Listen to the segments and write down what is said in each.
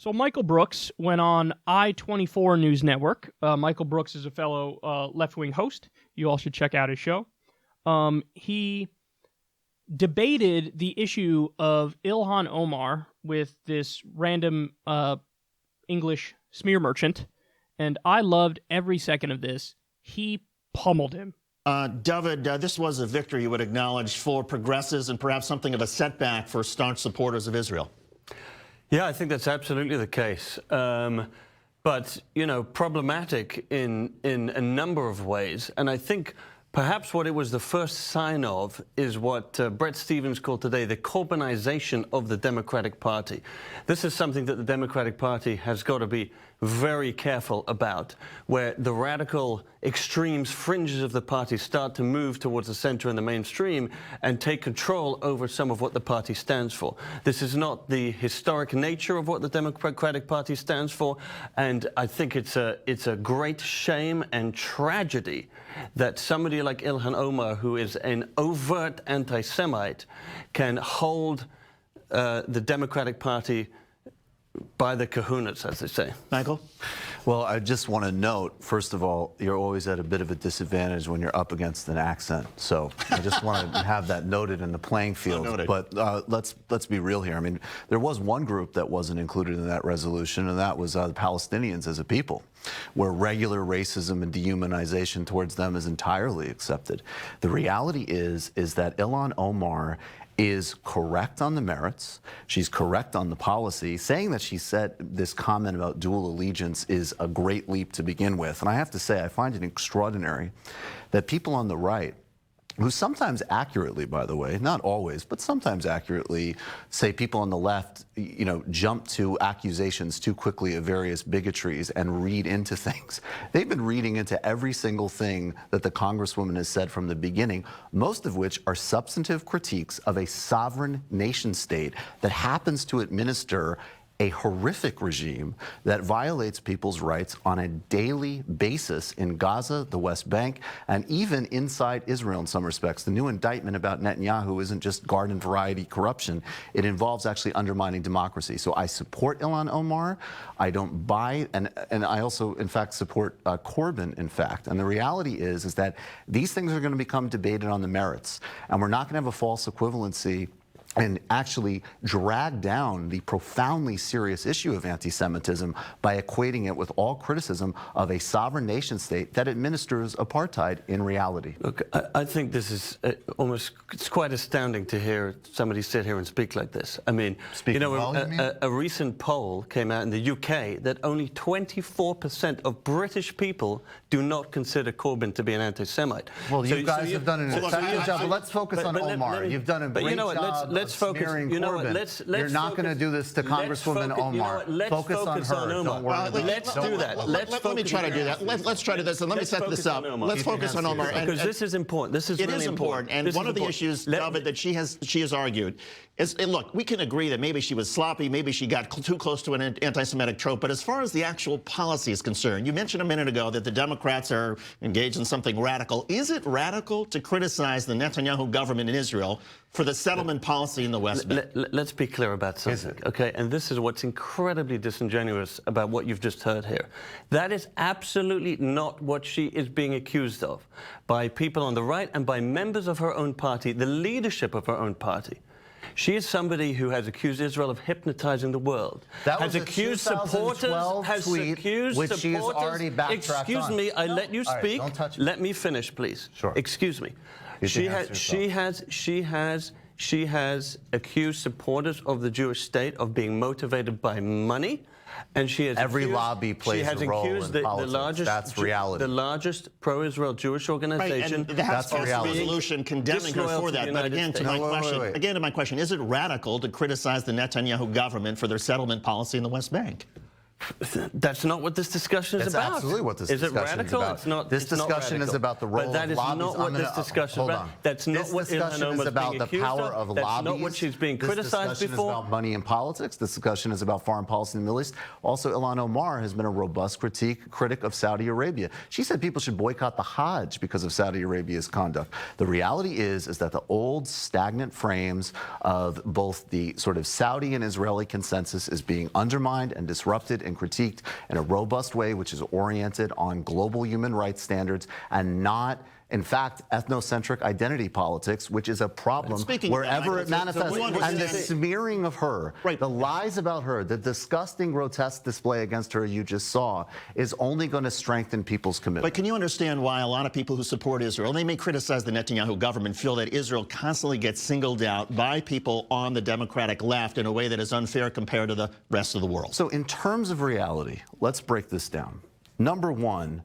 So Michael Brooks went on I-24 News Network. Michael Brooks is a fellow left-wing host. You all should check out his show. He debated the issue of Ilhan Omar with this random English smear merchant, and I loved every second of this. He pummeled him. David, this was a victory, you would acknowledge, for progressives and perhaps something of a setback for staunch supporters of Israel. Yeah, I think that's absolutely the case. But, you know, problematic in a number of ways. And I think perhaps what it was the first sign of is what Bret Stephens called today the Corbynization of the Democratic Party. This is something that the Democratic Party has got to be very careful about, where the radical extremes, fringes of the party start to move towards the center and the mainstream and take control over some of what the party stands for. This is not the historic nature of what the Democratic Party stands for, and I think it's a great shame and tragedy that somebody like Ilhan Omar, who is an overt anti-Semite, can hold the Democratic Party by the kahunas, as they say. Michael? Well, I just want to note, first of all, you're always at a bit of a disadvantage when you're up against an accent. So I just want to have that noted in the playing field. But let's be real here. I mean, there was one group that wasn't included in that resolution, and that was the Palestinians as a people, where regular racism and dehumanization towards them is entirely accepted. The reality is that Ilhan Omar is correct on the merits. She's correct on the policy. Saying that she said this comment about dual allegiance is a great leap to begin with. And I have to say, I find it extraordinary that people on the right, who sometimes accurately, by the way, not always, but sometimes accurately, say people on the left, you know, jump to accusations too quickly of various bigotries and read into things. They've been reading into every single thing that the Congresswoman has said from the beginning, most of which are substantive critiques of a sovereign nation state that happens to administer a horrific regime that violates people's rights on a daily basis in Gaza, the West Bank, and even inside Israel in some respects. The new indictment about Netanyahu isn't just garden variety corruption. It involves actually undermining democracy. So I support Ilhan Omar. I don't buy, and I also, in fact, support Corbyn, in fact. And the reality is that these things are going to become debated on the merits. And we're not going to have a false equivalency and actually drag down the profoundly serious issue of anti-Semitism by equating it with all criticism of a sovereign nation state that administers apartheid in reality. Look, I think this is it's quite astounding to hear somebody sit here and speak like this. I mean, you know, a recent poll came out in the UK that only 24% of British people do not consider Corbyn to be an anti-Semite. Well, you guys have done an effective job, but let's focus on Omar. You've done a great job. Let's focus. You know what? You're not going to do this to Congresswoman Omar. Focus on her. Don't worry. Let's do that. Let me try to do that. Let's try to do this, and let me set this up. Let's focus on Omar. Because this is important. This is really important. And one of the issues, David, that she has argued is, look, we can agree that maybe she was sloppy, maybe she got too close to an anti-Semitic trope, but as far as the actual policy is concerned, you mentioned a minute ago that the Democrats are engaged in something radical. Is it radical to criticize the Netanyahu government in Israel for the settlement policy in the West Bank? Let's be clear about something, okay? And this is what's incredibly disingenuous about what you've just heard here. That is absolutely not what she is being accused of by people on the right and by members of her own party, the leadership of her own party. She is somebody who has accused Israel of hypnotizing the world. That has was accused a 2012 supporters, has tweet, accused which supporters. she has already backtracked Excuse on. me, I let you speak. Right, don't touch me. Let me finish, please. Sure. Excuse me. She has accused supporters of the Jewish state of being motivated by money, and she has every accused, lobby plays a role in politics. The largest pro-Israel Jewish organization. Right, and the House resolution condemning her for that. But again, to my question, is it radical to criticize the Netanyahu government for their settlement policy in the West Bank? That's not what this discussion is That's about. absolutely what this is discussion it radical? is about. It's not. This it's not discussion is radical. about the role but that of is lobbies. not what this discussion is about. That's not This what discussion Ilhan is Omar about being the accused power of That's lobbies. not what she's being criticized This discussion before. is about money in politics. This discussion is about foreign policy in the Middle East. Also, Ilhan Omar has been a robust critic of Saudi Arabia. She said people should boycott the Hajj because of Saudi Arabia's conduct. The reality is that the old stagnant frames of both the sort of Saudi and Israeli consensus is being undermined and disrupted and critiqued in a robust way, which is oriented on global human rights standards and not, in fact, ethnocentric identity politics, which is a problem wherever it manifests. And the smearing of her, the lies about her, the disgusting, grotesque display against her you just saw is only going to strengthen people's commitment. But can you understand why a lot of people who support Israel, they may criticize the Netanyahu government, feel that Israel constantly gets singled out by people on the Democratic left in a way that is unfair compared to the rest of the world? So in terms of reality, let's break this down. Number one,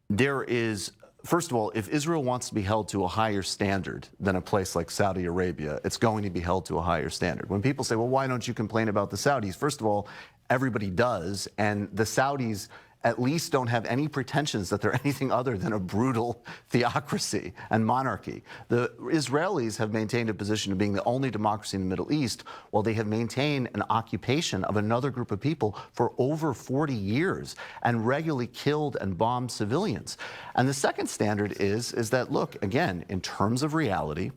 there is... First of all, if Israel wants to be held to a higher standard than a place like Saudi Arabia, it's going to be held to a higher standard. When people say, well, why don't you complain about the Saudis? First of all, everybody does, and the Saudis at least don't have any pretensions that they're anything other than a brutal theocracy and monarchy. The Israelis have maintained a position of being the only democracy in the Middle East, while they have maintained an occupation of another group of people for over 40 years and regularly killed and bombed civilians. And the second standard is that, look, again, in terms of reality,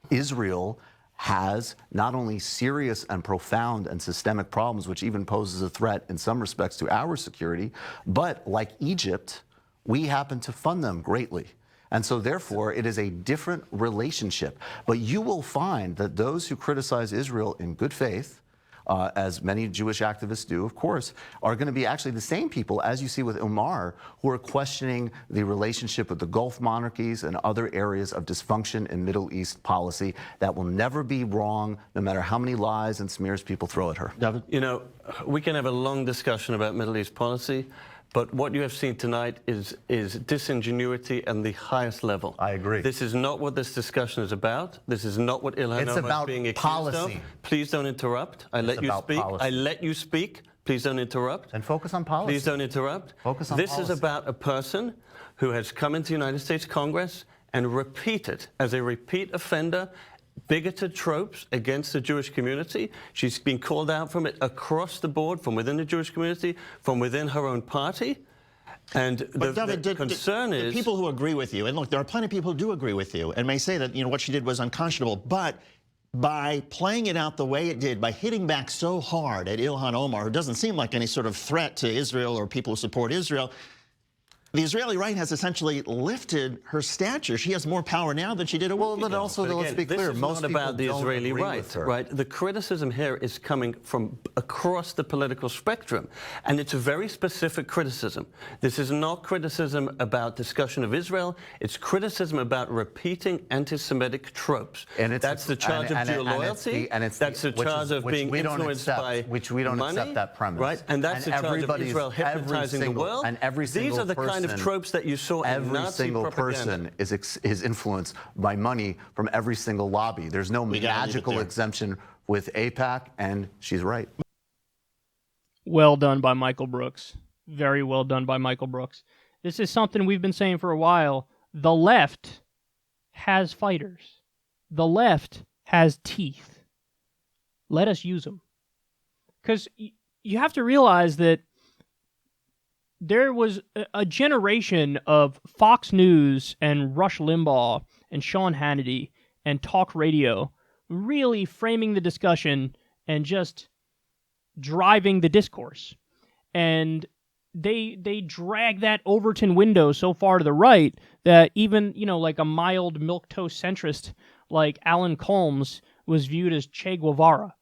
Israel has not only serious and profound and systemic problems, which even poses a threat in some respects to our security, but like Egypt, we happen to fund them greatly. And so therefore, it is a different relationship. But you will find that those who criticize Israel in good faith, as many Jewish activists do, of course, are going to be actually the same people, as you see with Omar, who are questioning the relationship with the Gulf monarchies and other areas of dysfunction in Middle East policy. That will never be wrong, no matter how many lies and smears people throw at her. David? You know, we can have a long discussion about Middle East policy, but what you have seen tonight is disingenuity at the highest level. I agree. This is not what this discussion is about. This is not what Ilhan Omar is being accused of. Please don't interrupt. I let you speak. I let you speak. Please don't interrupt. And focus on policy. Please don't interrupt. Focus on this policy. is about a person who has come into the United States Congress and repeated, as a repeat offender, bigoted tropes against the Jewish community. She's been called out from it across the board, from within the Jewish community, from within her own party. And the concern is... people who agree with you, and look, there are plenty of people who do agree with you and may say that, you know, what she did was unconscionable, but by playing it out the way it did, by hitting back so hard at Ilhan Omar, who doesn't seem like any sort of threat to Israel or people who support Israel, the Israeli right has essentially lifted her stature. She has more power now than she did a week ago. But also, let's be clear, most people about the Israeli right, right? The criticism here is coming from across the political spectrum, and it's a very specific criticism. This is not criticism about discussion of Israel. It's criticism about repeating anti-Semitic tropes. And that's the charge of geoloyalty. That's the charge of being influenced by which we don't accept that premise. Right? And that's the charge of Israel hypnotizing the world. And every single These are the kind of tropes that you saw in Nazi every single propaganda. person is influenced by money from every single lobby. There's no magical exemption with AIPAC, and she's right. Well done by Michael Brooks. Very well done by Michael Brooks. This is something we've been saying for a while. The left has fighters. The left has teeth. Let us use them. Because you have to realize that there was a generation of Fox News and Rush Limbaugh and Sean Hannity and talk radio really framing the discussion and just driving the discourse. And they drag that Overton window so far to the right that even, you know, like a mild milquetoast centrist like Alan Colmes was viewed as Che Guevara.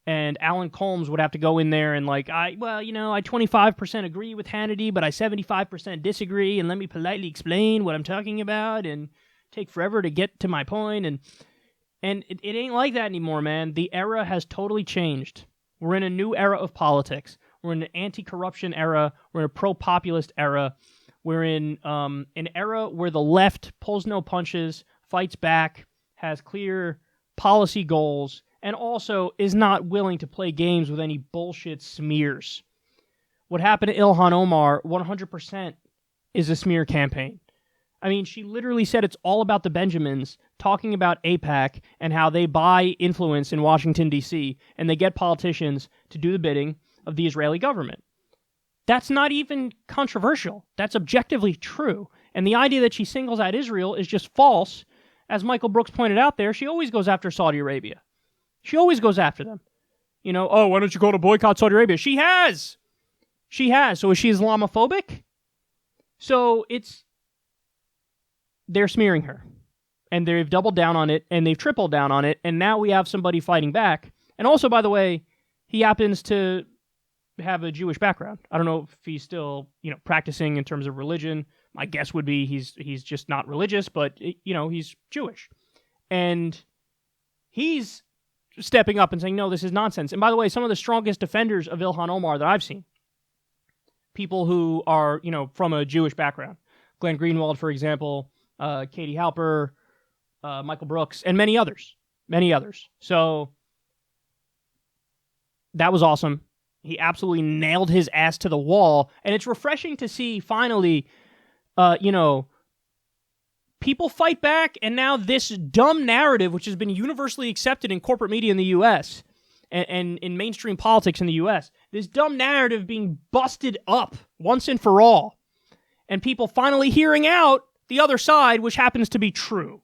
And Alan Colmes would have to go in there and I 25% agree with Hannity, but I 75% disagree, and let me politely explain what I'm talking about, and take forever to get to my point. And it ain't like that anymore, man. The era has totally changed. We're in a new era of politics. We're in an anti-corruption era. We're in a pro-populist era. We're in an era where the left pulls no punches, fights back, has clear policy goals, and also is not willing to play games with any bullshit smears. what happened to Ilhan Omar 100% is a smear campaign. I mean, she literally said it's all about the Benjamins, talking about AIPAC and how they buy influence in Washington, D.C., and they get politicians to do the bidding of the Israeli government. That's not even controversial. That's objectively true. And the idea that she singles out Israel is just false. As Michael Brooks pointed out there, she always goes after Saudi Arabia. She always goes after them. You know, oh, why don't you go to boycott Saudi Arabia? She has. She has. So is she Islamophobic? So they're smearing her. And they've doubled down on it, and they've tripled down on it, and now we have somebody fighting back. And also, by the way, he happens to have a Jewish background. I don't know if he's still, practicing in terms of religion. My guess would be he's just not religious, but, he's Jewish. And he's stepping up and saying, no, this is nonsense. And by the way, some of the strongest defenders of Ilhan Omar that I've seen, people who are, from a Jewish background, Glenn Greenwald, for example, Katie Halper, Michael Brooks, and many others. So that was awesome. He absolutely nailed his ass to the wall. And it's refreshing to see, finally, people fight back, and now this dumb narrative, which has been universally accepted in corporate media in the U.S. and in mainstream politics in the U.S., this dumb narrative being busted up once and for all, and people finally hearing out the other side, which happens to be true.